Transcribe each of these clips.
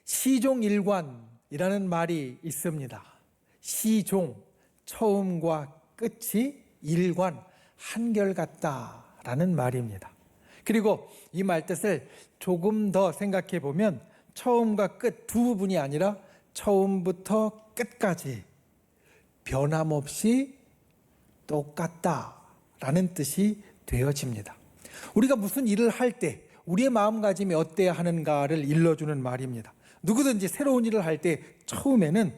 시종일관이라는 말이 있습니다. 시종, 처음과 끝이 일관, 한결같다라는 말입니다. 그리고 이 말 뜻을 조금 더 생각해 보면 처음과 끝 두 부분이 아니라 처음부터 끝까지 변함없이 똑같다라는 뜻이 되어집니다. 우리가 무슨 일을 할 때 우리의 마음가짐이 어때야 하는가를 일러주는 말입니다. 누구든지 새로운 일을 할 때 처음에는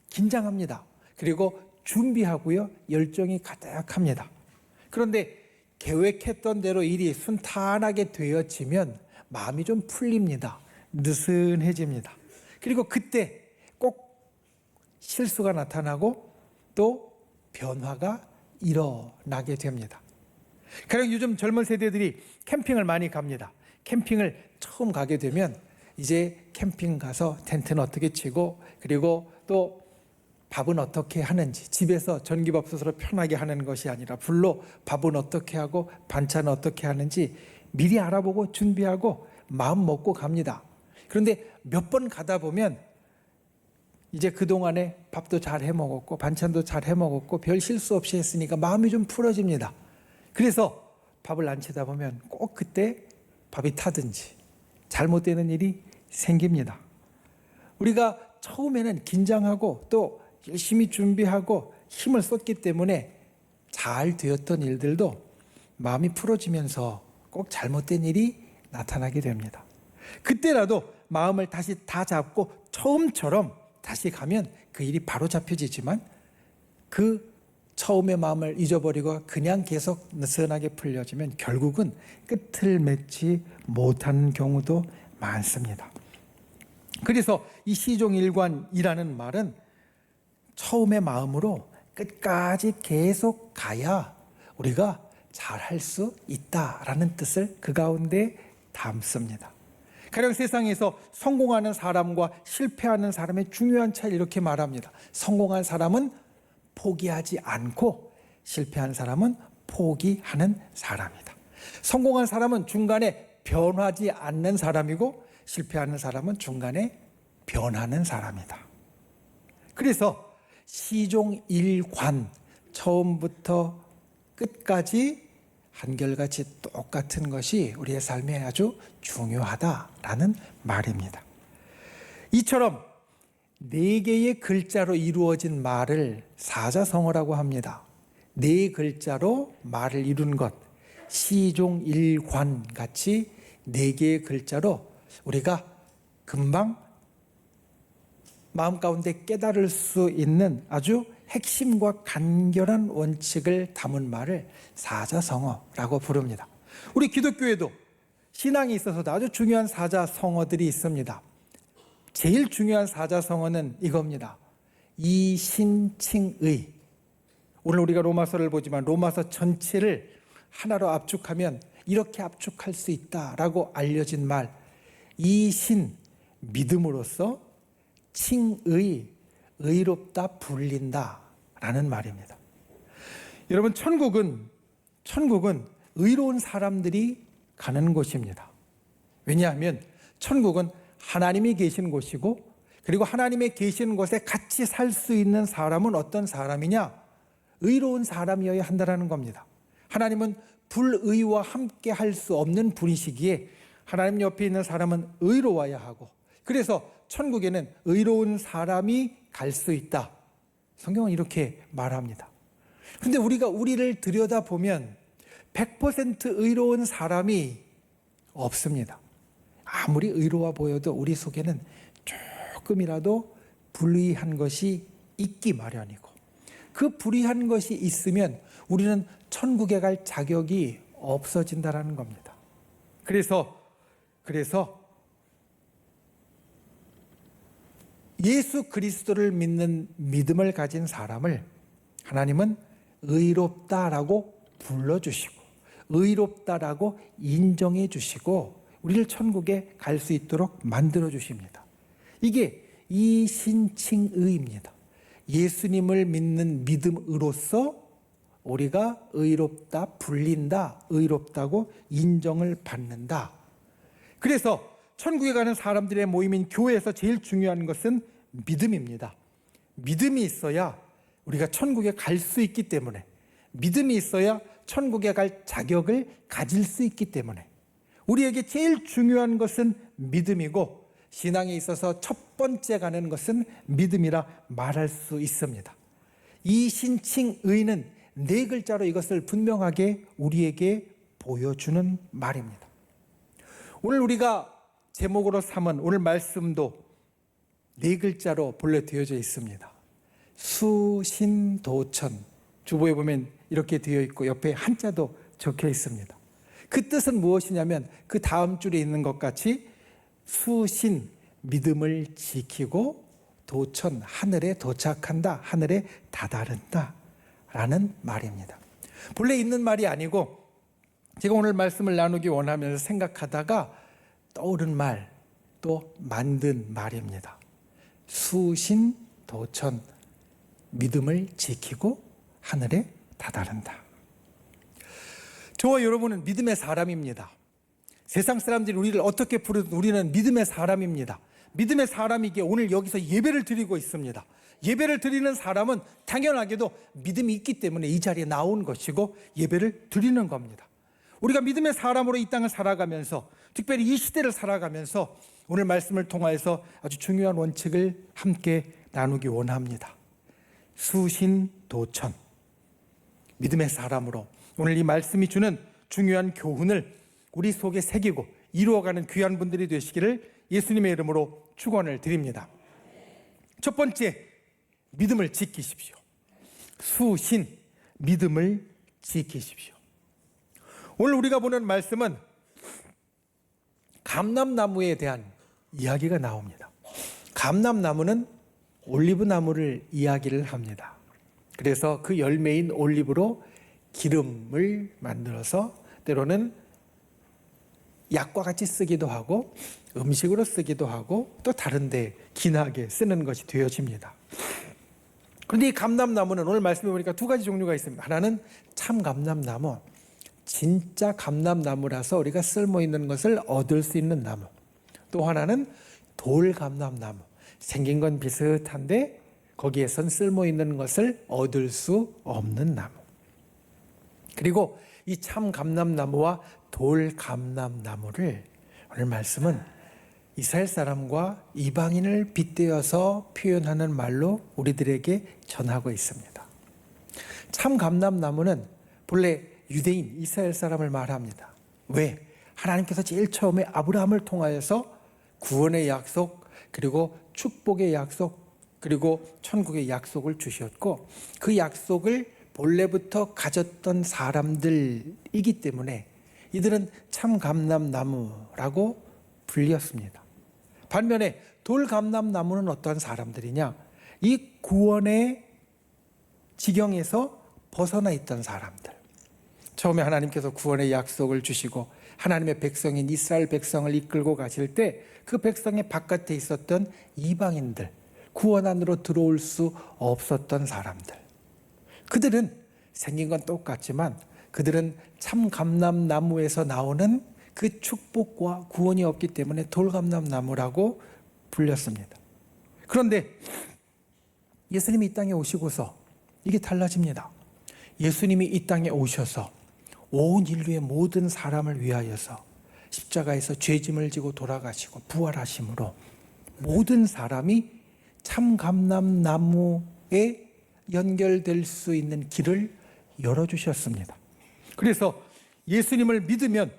긴장합니다. 그리고 준비하고요, 열정이 가득합니다. 그런데 계획했던 대로 일이 순탄하게 되어지면 마음이 좀 풀립니다. 느슨해집니다. 그리고 그때 꼭 실수가 나타나고 또 변화가 일어나게 됩니다. 가령 요즘 젊은 세대들이 캠핑을 많이 갑니다. 캠핑을 처음 가게 되면 이제 캠핑 가서 텐트는 어떻게 치고, 그리고 또 밥은 어떻게 하는지, 집에서 전기밥솥으로 편하게 하는 것이 아니라 불로 밥은 어떻게 하고 반찬은 어떻게 하는지 미리 알아보고 준비하고 마음 먹고 갑니다. 그런데 몇 번 가다 보면 이제 그동안에 밥도 잘 해 먹었고 반찬도 잘 해 먹었고 별 실수 없이 했으니까 마음이 좀 풀어집니다. 그래서 밥을 안 치다 보면 꼭 그때 밥이 타든지 잘못되는 일이 생깁니다. 우리가 처음에는 긴장하고 또 열심히 준비하고 힘을 쏟기 때문에 잘 되었던 일들도 마음이 풀어지면서 꼭 잘못된 일이 나타나게 됩니다. 그때라도 마음을 다시 다 잡고 처음처럼 다시 가면 그 일이 바로 잡혀지지만 그 처음의 마음을 잊어버리고 그냥 계속 느슨하게 풀려지면 결국은 끝을 맺지 못하는 경우도 많습니다. 그래서 이 시종일관이라는 말은 처음의 마음으로 끝까지 계속 가야 우리가 잘할 수 있다라는 뜻을 그 가운데 담습니다. 가령 세상에서 성공하는 사람과 실패하는 사람의 중요한 차이를 이렇게 말합니다. 성공한 사람은 포기하지 않고 실패한 사람은 포기하는 사람이다. 성공한 사람은 중간에 변하지 않는 사람이고 실패하는 사람은 중간에 변하는 사람이다. 그래서 시종일관, 처음부터 끝까지 한결같이 똑같은 것이 우리의 삶에 아주 중요하다라는 말입니다. 이처럼 4개의 글자로 이루어진 말을 사자성어라고 합니다. 4글자로 말을 이룬 것, 시종일관 같이 4개의 글자로 우리가 금방 마음 가운데 깨달을 수 있는 아주 핵심과 간결한 원칙을 담은 말을 사자성어라고 부릅니다. 우리 기독교에도 신앙에 있어서도 아주 중요한 사자성어들이 있습니다. 제일 중요한 사자성어는 이겁니다. 이신칭의. 오늘 우리가 로마서를 보지만 로마서 전체를 하나로 압축하면 이렇게 압축할 수 있다라고 알려진 말, 이신, 믿음으로써, 칭의, 의롭다, 불린다 라는 말입니다. 여러분, 천국은 의로운 사람들이 가는 곳입니다. 왜냐하면 천국은 하나님이 계신 곳이고, 그리고 하나님이 계신 곳에 같이 살 수 있는 사람은 어떤 사람이냐? 의로운 사람이어야 한다는 겁니다. 하나님은 불의와 함께 할 수 없는 분이시기에 하나님 옆에 있는 사람은 의로워야 하고, 그래서 천국에는 의로운 사람이 갈 수 있다. 성경은 이렇게 말합니다. 그런데 우리가 우리를 들여다보면 100% 의로운 사람이 없습니다. 아무리 의로워 보여도 우리 속에는 조금이라도 불의한 것이 있기 마련이고, 그 불의한 것이 있으면 우리는 천국에 갈 자격이 없어진다는 겁니다. 그래서 예수 그리스도를 믿는 믿음을 가진 사람을 하나님은 의롭다라고 불러주시고 의롭다라고 인정해 주시고 우리를 천국에 갈 수 있도록 만들어 주십니다. 이게 이신칭의입니다. 예수님을 믿는 믿음으로써 우리가 의롭다, 불린다, 의롭다고 인정을 받는다. 그래서 천국에 가는 사람들의 모임인 교회에서 제일 중요한 것은 믿음입니다. 믿음이 있어야 우리가 천국에 갈 수 있기 때문에, 믿음이 있어야 천국에 갈 자격을 가질 수 있기 때문에 우리에게 제일 중요한 것은 믿음이고, 신앙에 있어서 첫 번째 가는 것은 믿음이라 말할 수 있습니다. 이 신칭 의는 네 글자로 이것을 분명하게 우리에게 보여주는 말입니다. 오늘 우리가 제목으로 삼은 오늘 말씀도 네 글자로 본래 되어져 있습니다. 수신도천. 주보에 보면 이렇게 되어 있고 옆에 한자도 적혀 있습니다. 그 뜻은 무엇이냐면 그 다음 줄에 있는 것 같이 수신, 믿음을 지키고, 도천, 하늘에 도착한다, 하늘에 다다른다 라는 말입니다. 본래 있는 말이 아니고 제가 오늘 말씀을 나누기 원하면서 생각하다가 떠오른 말, 또 만든 말입니다. 수신, 도천, 믿음을 지키고 하늘에 다다른다. 저와 여러분은 믿음의 사람입니다. 세상 사람들이 우리를 어떻게 부르든 우리는 믿음의 사람입니다. 믿음의 사람이기에 오늘 여기서 예배를 드리고 있습니다. 예배를 드리는 사람은 당연하게도 믿음이 있기 때문에 이 자리에 나온 것이고 예배를 드리는 겁니다. 우리가 믿음의 사람으로 이 땅을 살아가면서, 특별히 이 시대를 살아가면서 오늘 말씀을 통하여서 아주 중요한 원칙을 함께 나누기 원합니다. 수신도천, 믿음의 사람으로 오늘 이 말씀이 주는 중요한 교훈을 우리 속에 새기고 이루어가는 귀한 분들이 되시기를 예수님의 이름으로 축원을 드립니다. 첫 번째, 믿음을 지키십시오. 수신, 믿음을 지키십시오. 오늘 우리가 보는 말씀은 감람나무에 대한 이야기가 나옵니다. 감람나무는 올리브나무를 이야기를 합니다. 그래서 그 열매인 올리브로 기름을 만들어서 때로는 약과 같이 쓰기도 하고 음식으로 쓰기도 하고 또 다른 데 기나게 쓰는 것이 되어집니다. 그런데 이 감람나무는 오늘 말씀해 보니까 두 가지 종류가 있습니다. 하나는 참 감람나무, 진짜 감람나무라서 우리가 쓸모 있는 것을 얻을 수 있는 나무. 또 하나는 돌 감람나무, 생긴 건 비슷한데 거기에선 쓸모 있는 것을 얻을 수 없는 나무. 그리고 이 참 감람나무와 돌 감람나무를 오늘 말씀은 이스라엘 사람과 이방인을 빗대어서 표현하는 말로 우리들에게 전하고 있습니다. 참 감람나무는 본래 유대인 이스라엘 사람을 말합니다. 왜? 하나님께서 제일 처음에 아브라함을 통하여서 구원의 약속, 그리고 축복의 약속, 그리고 천국의 약속을 주셨고 그 약속을 본래부터 가졌던 사람들이기 때문에 이들은 참 감람나무라고 불렸습니다. 반면에 돌 감람나무는 어떤 사람들이냐? 이 구원의 지경에서 벗어나 있던 사람들. 처음에 하나님께서 구원의 약속을 주시고 하나님의 백성인 이스라엘 백성을 이끌고 가실 때 그 백성의 바깥에 있었던 이방인들, 구원 안으로 들어올 수 없었던 사람들. 그들은 생긴 건 똑같지만 그들은 참 감람나무에서 나오는 그 축복과 구원이 없기 때문에 돌감람나무라고 불렸습니다. 그런데 예수님이 이 땅에 오시고서 이게 달라집니다. 예수님이 이 땅에 오셔서 온 인류의 모든 사람을 위하여서 십자가에서 죄짐을 지고 돌아가시고 부활하심으로 모든 사람이 참 감람나무에 연결될 수 있는 길을 열어주셨습니다. 그래서 예수님을 믿으면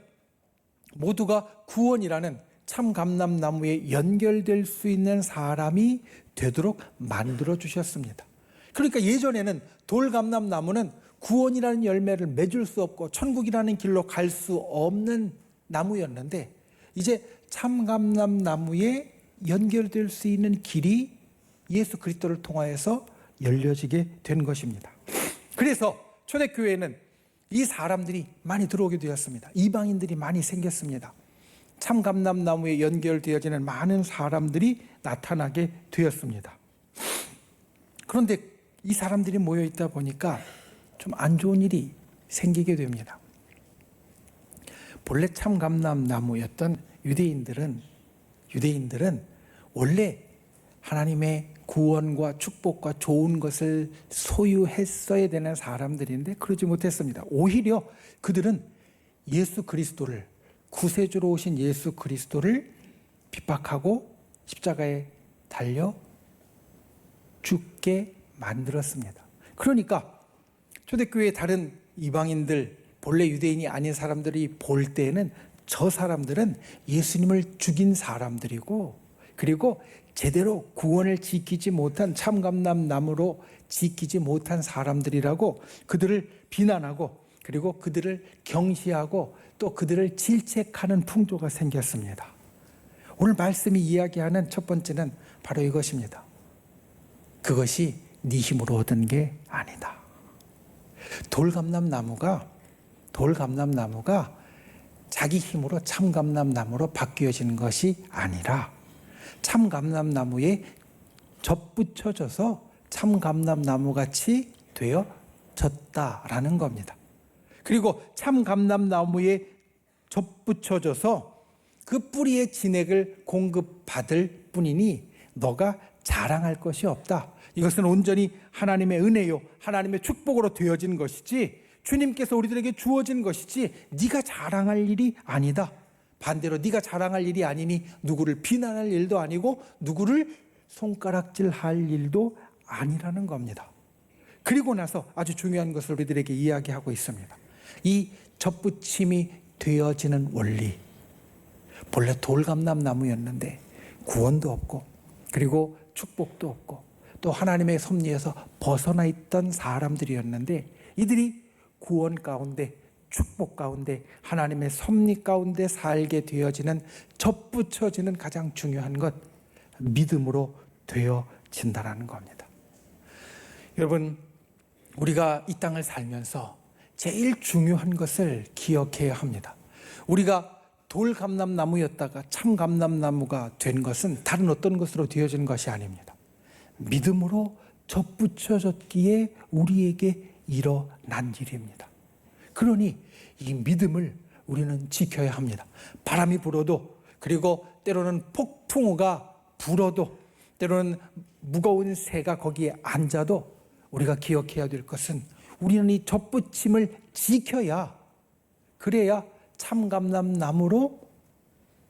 모두가 구원이라는 참 감람나무에 연결될 수 있는 사람이 되도록 만들어 주셨습니다. 그러니까 예전에는 돌 감람나무는 구원이라는 열매를 맺을 수 없고 천국이라는 길로 갈 수 없는 나무였는데 이제 참 감람나무에 연결될 수 있는 길이 예수 그리스도를 통하여서 열려지게 된 것입니다. 그래서 초대교회에는 이 사람들이 많이 들어오게 되었습니다. 이방인들이 많이 생겼습니다. 참 감람나무에 연결되어지는 많은 사람들이 나타나게 되었습니다. 그런데 이 사람들이 모여 있다 보니까 좀 안 좋은 일이 생기게 됩니다. 본래 참 감람나무였던 유대인들은 유대인들은 원래 하나님의 구원과 축복과 좋은 것을 소유했어야 되는 사람들인데 그러지 못했습니다. 오히려 그들은 예수 그리스도를, 구세주로 오신 예수 그리스도를 핍박하고 십자가에 달려 죽게 만들었습니다. 그러니까 초대교회의 다른 이방인들, 본래 유대인이 아닌 사람들이 볼 때에는 저 사람들은 예수님을 죽인 사람들이고, 그리고 제대로 구원을 지키지 못한, 참감람나무로 지키지 못한 사람들이라고 그들을 비난하고, 그리고 그들을 경시하고 또 그들을 질책하는 풍조가 생겼습니다. 오늘 말씀이 이야기하는 첫 번째는 바로 이것입니다. 그것이 네 힘으로 얻은 게 아니다. 돌감람나무가 자기 힘으로 참감람나무로 바뀌어지는 것이 아니라 참감람나무에 접붙여져서 참감람나무같이 되어졌다라는 겁니다. 그리고 참감람나무에 접붙여져서 그 뿌리의 진액을 공급받을 뿐이니 너가 자랑할 것이 없다. 이것은 온전히 하나님의 은혜요, 하나님의 축복으로 되어진 것이지, 주님께서 우리들에게 주어진 것이지 네가 자랑할 일이 아니다. 반대로 네가 자랑할 일이 아니니 누구를 비난할 일도 아니고 누구를 손가락질할 일도 아니라는 겁니다. 그리고 나서 아주 중요한 것을 우리들에게 이야기하고 있습니다. 이 접붙임이 되어지는 원리, 본래 돌감람나무였는데 구원도 없고 그리고 축복도 없고 또 하나님의 섭리에서 벗어나 있던 사람들이었는데, 이들이 구원 가운데, 축복 가운데, 하나님의 섭리 가운데 살게 되어지는, 접붙여지는 가장 중요한 것, 믿음으로 되어진다는 겁니다. 여러분, 우리가 이 땅을 살면서 제일 중요한 것을 기억해야 합니다. 우리가 돌감람나무였다가 참감람나무가 된 것은 다른 어떤 것으로 되어진 것이 아닙니다. 믿음으로 접붙여졌기에 우리에게 일어난 일입니다. 그러니 이 믿음을 우리는 지켜야 합니다. 바람이 불어도, 그리고 때로는 폭풍우가 불어도, 때로는 무거운 새가 거기에 앉아도 우리가 기억해야 될 것은 우리는 이 접붙임을 지켜야, 그래야 참감람나무로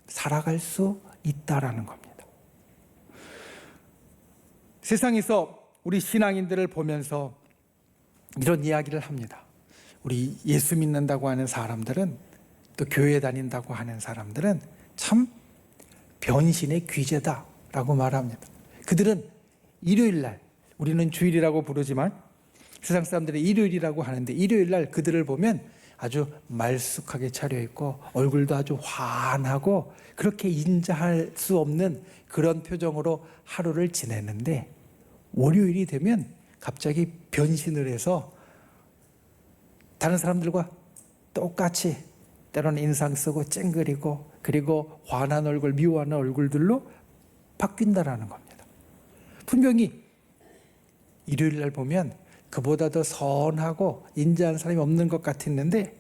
살아갈 수 있다라는 겁니다. 세상에서 우리 신앙인들을 보면서 이런 이야기를 합니다. 우리 예수 믿는다고 하는 사람들은, 또 교회 다닌다고 하는 사람들은 참 변신의 귀재다라고 말합니다. 그들은 일요일날, 우리는 주일이라고 부르지만 세상 사람들이 일요일이라고 하는데, 일요일날 그들을 보면 아주 말쑥하게 차려입고 얼굴도 아주 환하고 그렇게 인자할 수 없는 그런 표정으로 하루를 지내는데, 월요일이 되면 갑자기 변신을 해서 다른 사람들과 똑같이 때로는 인상 쓰고 찡그리고 그리고 환한 얼굴, 미워하는 얼굴들로 바뀐다라는 겁니다. 분명히 일요일 날 보면 그보다 더 선하고 인자한 사람이 없는 것 같았는데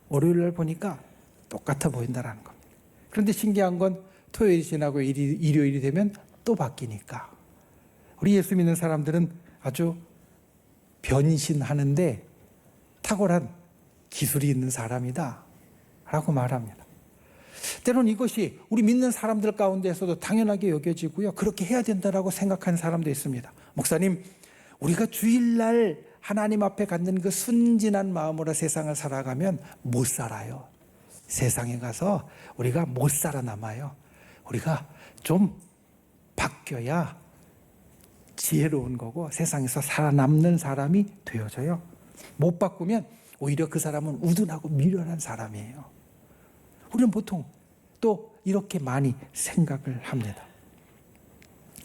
월요일 날 보니까 똑같아 보인다라는 겁니다. 그런데 신기한 건 토요일이 지나고 일요일이 되면 또 바뀌니까 우리 예수 믿는 사람들은 아주 변신하는데 탁월한 기술이 있는 사람이다 라고 말합니다. 때로는 이것이 우리 믿는 사람들 가운데서도 당연하게 여겨지고요, 그렇게 해야 된다라고 생각하는 사람도 있습니다. 목사님, 우리가 주일날 하나님 앞에 갖는 그 순진한 마음으로 세상을 살아가면 못 살아요. 세상에 가서 우리가 못 살아남아요. 우리가 좀 바뀌어야 지혜로운 거고 세상에서 살아남는 사람이 되어져요. 못 바꾸면 오히려 그 사람은 우둔하고 미련한 사람이에요. 우리는 보통 또 이렇게 많이 생각을 합니다.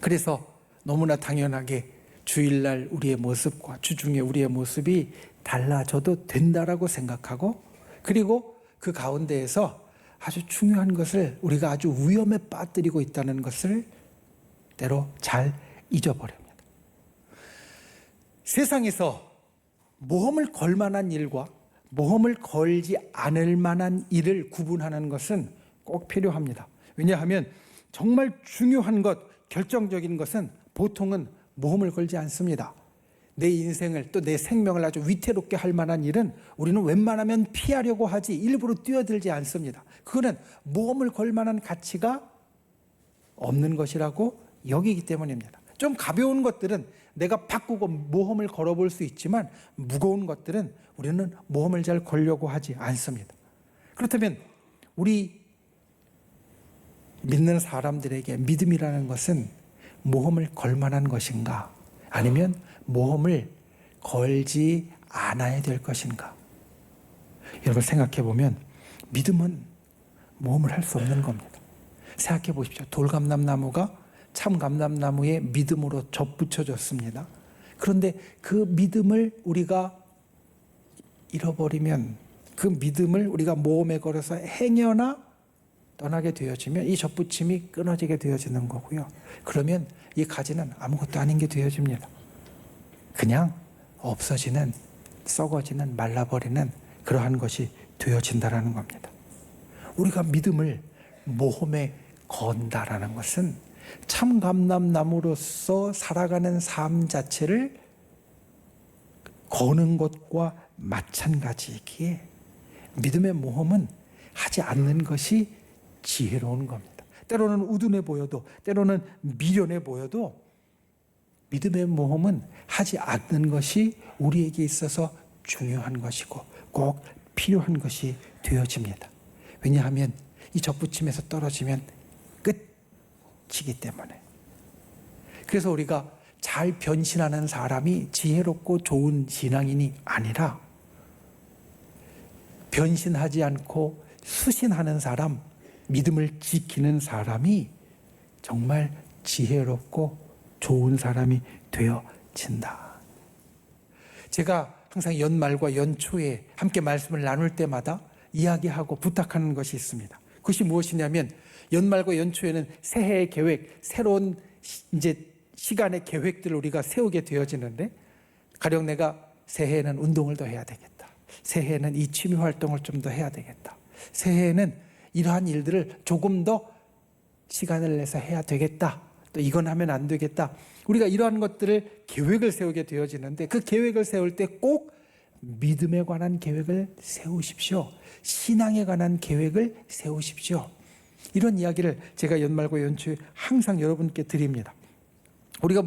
그래서 너무나 당연하게 주일날 우리의 모습과 주중에 우리의 모습이 달라져도 된다라고 생각하고, 그리고 그 가운데에서 아주 중요한 것을 우리가 아주 위험에 빠뜨리고 있다는 것을 때로 잘 잊어버립니다. 세상에서 모험을 걸 만한 일과 모험을 걸지 않을 만한 일을 구분하는 것은 꼭 필요합니다. 왜냐하면 정말 중요한 것, 결정적인 것은 보통은 모험을 걸지 않습니다. 내 인생을 또 내 생명을 아주 위태롭게 할 만한 일은 우리는 웬만하면 피하려고 하지 일부러 뛰어들지 않습니다. 그거는 모험을 걸 만한 가치가 없는 것이라고 여기기 때문입니다. 좀 가벼운 것들은 내가 바꾸고 모험을 걸어볼 수 있지만 무거운 것들은 우리는 모험을 잘 걸려고 하지 않습니다. 그렇다면 우리 믿는 사람들에게 믿음이라는 것은 모험을 걸 만한 것인가? 아니면 모험을 걸지 않아야 될 것인가? 여러분 생각해 보면 믿음은 모험을 할 수 없는 겁니다. 생각해 보십시오. 돌감람나무가 참감람나무에 믿음으로 접붙여졌습니다. 그런데 그 믿음을 우리가 잃어버리면, 그 믿음을 우리가 모험에 걸어서 행여나 떠나게 되어지면 이 접붙임이 끊어지게 되어지는 거고요. 그러면 이 가지는 아무것도 아닌 게 되어집니다. 그냥 없어지는, 썩어지는, 말라버리는 그러한 것이 되어진다라는 겁니다. 우리가 믿음을 모험에 건다라는 것은 참감람나무로서 살아가는 삶 자체를 거는 것과 마찬가지이기에 믿음의 모험은 하지 않는 것이 지혜로운 겁니다. 때로는 우둔해 보여도, 때로는 미련해 보여도 믿음의 모험은 하지 않는 것이 우리에게 있어서 중요한 것이고 꼭 필요한 것이 되어집니다. 왜냐하면 이 접붙임에서 떨어지면 끝이기 때문에. 그래서 우리가 잘 변신하는 사람이 지혜롭고 좋은 신앙인이 아니라 변신하지 않고 수신하는 사람, 믿음을 지키는 사람이 정말 지혜롭고 좋은 사람이 되어진다. 제가 항상 연말과 연초에 함께 말씀을 나눌 때마다 이야기하고 부탁하는 것이 있습니다. 그것이 무엇이냐면 연말과 연초에는 새해의 계획, 새로운 이제 시간의 계획들을 우리가 세우게 되어지는데, 가령 내가 새해에는 운동을 더 해야 되겠다. 새해에는 이 취미 활동을 좀 더 해야 되겠다. 새해에는 이러한 일들을 조금 더 시간을 내서 해야 되겠다. 또 이건 하면 안 되겠다. 우리가 이러한 것들을 계획을 세우게 되어지는데, 그 계획을 세울 때 꼭 믿음에 관한 계획을 세우십시오. 신앙에 관한 계획을 세우십시오. 이런 이야기를 제가 연말과 연초에 항상 여러분께 드립니다. 우리가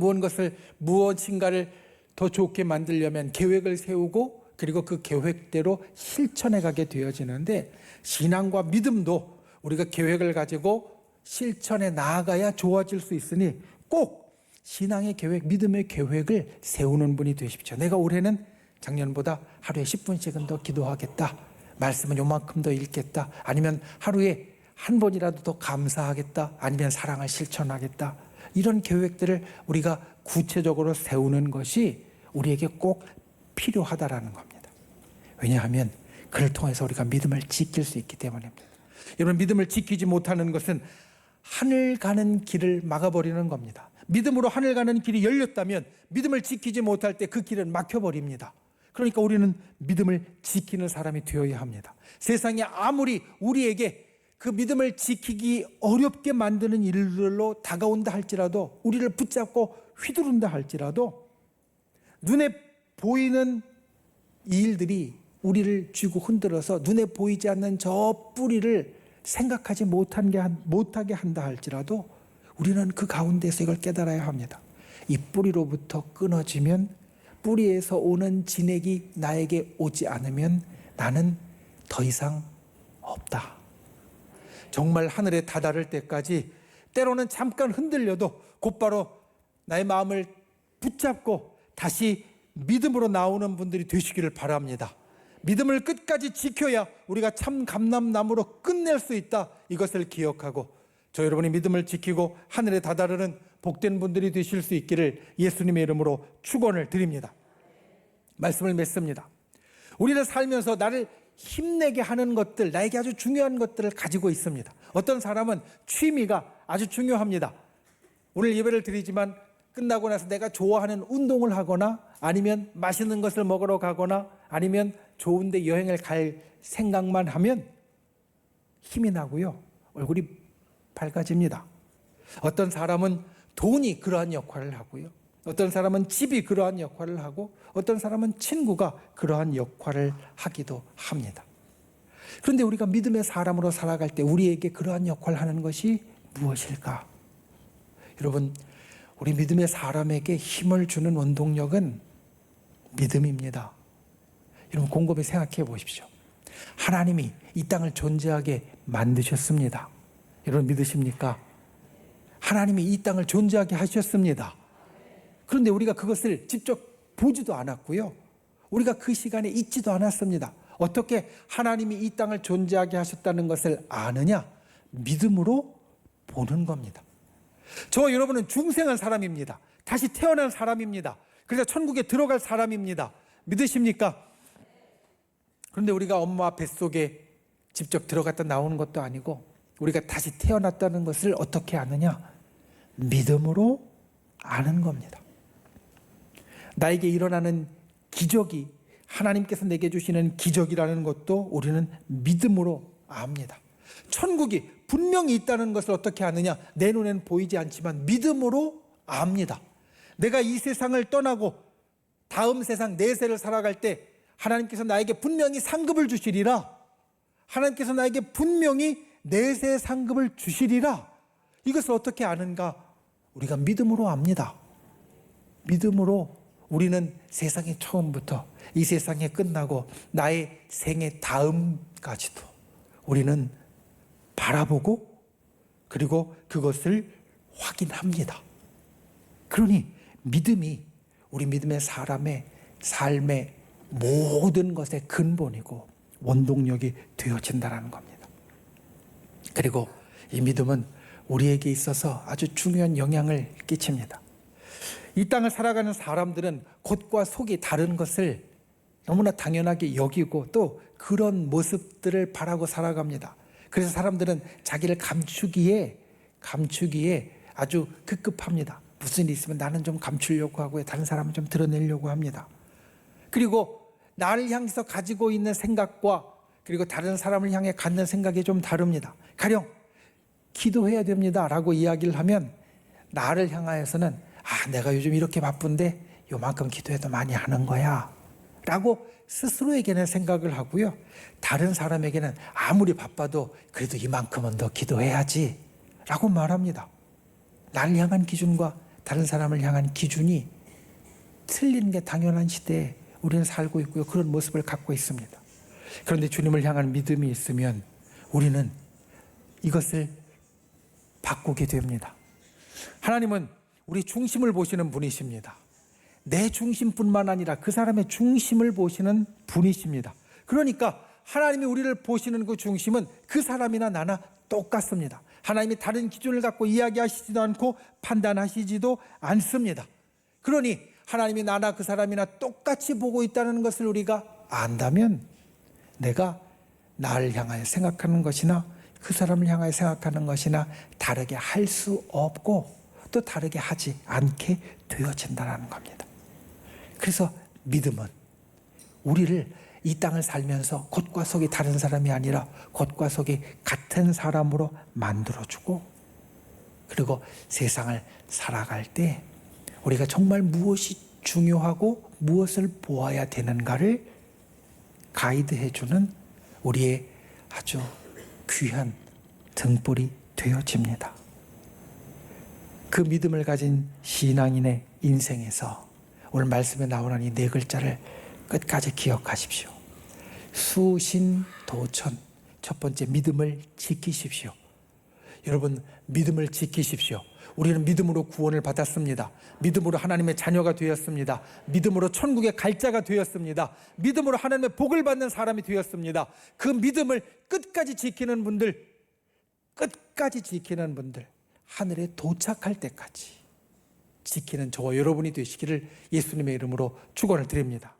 무엇인가를 더 좋게 만들려면 계획을 세우고 그리고 그 계획대로 실천해 가게 되어지는데, 신앙과 믿음도 우리가 계획을 가지고 실천에 나아가야 좋아질 수 있으니 꼭 신앙의 계획, 믿음의 계획을 세우는 분이 되십시오. 내가 올해는 작년보다 하루에 10분씩은 더 기도하겠다. 말씀은 요만큼 더 읽겠다. 아니면 하루에 한 번이라도 더 감사하겠다. 아니면 사랑을 실천하겠다. 이런 계획들을 우리가 구체적으로 세우는 것이 우리에게 꼭 필요하다라는 겁니다. 왜냐하면 그를 통해서 우리가 믿음을 지킬 수 있기 때문입니다. 여러분, 믿음을 지키지 못하는 것은 하늘 가는 길을 막아버리는 겁니다. 믿음으로 하늘 가는 길이 열렸다면 믿음을 지키지 못할 때 그 길은 막혀버립니다. 그러니까 우리는 믿음을 지키는 사람이 되어야 합니다. 세상에 아무리 우리에게 그 믿음을 지키기 어렵게 만드는 일들로 다가온다 할지라도, 우리를 붙잡고 휘두른다 할지라도, 눈에 보이는 이 일들이 우리를 쥐고 흔들어서 눈에 보이지 않는 저 뿌리를 생각하지 못하게 한다 할지라도 우리는 그 가운데서 이걸 깨달아야 합니다. 이 뿌리로부터 끊어지면, 뿌리에서 오는 진액이 나에게 오지 않으면 나는 더 이상 없다. 정말 하늘에 다다를 때까지 때로는 잠깐 흔들려도 곧바로 나의 마음을 붙잡고 다시 믿음으로 나오는 분들이 되시기를 바랍니다. 믿음을 끝까지 지켜야 우리가 참 감람나무로 끝낼 수 있다. 이것을 기억하고 저 여러분이 믿음을 지키고 하늘에 다다르는 복된 분들이 되실 수 있기를 예수님의 이름으로 축원을 드립니다. 말씀을 맺습니다. 우리는 살면서 나를 힘내게 하는 것들, 나에게 아주 중요한 것들을 가지고 있습니다. 어떤 사람은 취미가 아주 중요합니다. 오늘 예배를 드리지만 끝나고 나서 내가 좋아하는 운동을 하거나 아니면 맛있는 것을 먹으러 가거나 아니면 좋은 데 여행을 갈 생각만 하면 힘이 나고요, 얼굴이 밝아집니다. 어떤 사람은 돈이 그러한 역할을 하고요. 어떤 사람은 집이 그러한 역할을 하고 어떤 사람은 친구가 그러한 역할을 하기도 합니다. 그런데 우리가 믿음의 사람으로 살아갈 때 우리에게 그러한 역할을 하는 것이 무엇일까? 여러분, 우리 믿음의 사람에게 힘을 주는 원동력은 믿음입니다. 여러분, 곰곰이 생각해 보십시오. 하나님이 이 땅을 존재하게 만드셨습니다. 여러분 믿으십니까? 하나님이 이 땅을 존재하게 하셨습니다. 그런데 우리가 그것을 직접 보지도 않았고요. 우리가 그 시간에 있지도 않았습니다. 어떻게 하나님이 이 땅을 존재하게 하셨다는 것을 아느냐? 믿음으로 보는 겁니다. 저와 여러분은 중생한 사람입니다. 다시 태어난 사람입니다. 그래서 천국에 들어갈 사람입니다. 믿으십니까? 그런데 우리가 엄마 뱃속에 직접 들어갔다 나오는 것도 아니고 우리가 다시 태어났다는 것을 어떻게 아느냐? 믿음으로 아는 겁니다. 나에게 일어나는 기적이 하나님께서 내게 주시는 기적이라는 것도 우리는 믿음으로 압니다. 천국이 분명히 있다는 것을 어떻게 아느냐? 내 눈에는 보이지 않지만 믿음으로 압니다. 내가 이 세상을 떠나고 다음 세상 내세를 살아갈 때 하나님께서 나에게 분명히 상급을 주시리라. 하나님께서 나에게 분명히 내세 상급을 주시리라. 이것을 어떻게 아는가? 우리가 믿음으로 압니다. 믿음으로 우리는 세상의 처음부터 이 세상에 끝나고 나의 생애 다음까지도 우리는 바라보고 그리고 그것을 확인합니다. 그러니 믿음이 우리 믿음의 사람의 삶의 모든 것의 근본이고 원동력이 되어진다는 겁니다. 그리고 이 믿음은 우리에게 있어서 아주 중요한 영향을 끼칩니다. 이 땅을 살아가는 사람들은 겉과 속이 다른 것을 너무나 당연하게 여기고 또 그런 모습들을 바라고 살아갑니다. 그래서 사람들은 자기를 감추기에 아주 급급합니다. 무슨 일이 있으면 나는 좀 감추려고 하고요. 다른 사람은 좀 드러내려고 합니다. 그리고 나를 향해서 가지고 있는 생각과 그리고 다른 사람을 향해 갖는 생각이 좀 다릅니다. 가령 기도해야 됩니다 라고 이야기를 하면 나를 향하여서는 내가 요즘 이렇게 바쁜데 요만큼 기도해도 많이 하는 거야 라고 스스로에게는 생각을 하고요. 다른 사람에게는 아무리 바빠도 그래도 이만큼은 더 기도해야지 라고 말합니다. 나를 향한 기준과 다른 사람을 향한 기준이 틀린 게 당연한 시대에 우리는 살고 있고요. 그런 모습을 갖고 있습니다. 그런데 주님을 향한 믿음이 있으면 우리는 이것을 바꾸게 됩니다. 하나님은 우리 중심을 보시는 분이십니다. 내 중심뿐만 아니라 그 사람의 중심을 보시는 분이십니다. 그러니까 하나님이 우리를 보시는 그 중심은 그 사람이나 나나 똑같습니다. 하나님이 다른 기준을 갖고 이야기하시지도 않고 판단하시지도 않습니다. 그러니 하나님이 나나 그 사람이나 똑같이 보고 있다는 것을 우리가 안다면 내가 나를 향하여 생각하는 것이나 그 사람을 향하여 생각하는 것이나 다르게 할 수 없고 또 다르게 하지 않게 되어진다는 겁니다. 그래서 믿음은 우리를 이 땅을 살면서 겉과 속이 다른 사람이 아니라 겉과 속이 같은 사람으로 만들어주고 그리고 세상을 살아갈 때 우리가 정말 무엇이 중요하고 무엇을 보아야 되는가를 가이드해주는 우리의 아주 귀한 등불이 되어집니다. 그 믿음을 가진 신앙인의 인생에서 오늘 말씀에 나오는 이 네 글자를 끝까지 기억하십시오. 수신도천. 첫 번째, 믿음을 지키십시오. 여러분, 믿음을 지키십시오. 우리는 믿음으로 구원을 받았습니다. 믿음으로 하나님의 자녀가 되었습니다. 믿음으로 천국에 갈 자가 되었습니다. 믿음으로 하나님의 복을 받는 사람이 되었습니다. 그 믿음을 끝까지 지키는 분들, 하늘에 도착할 때까지 지키는 저와 여러분이 되시기를 예수님의 이름으로 축원을 드립니다.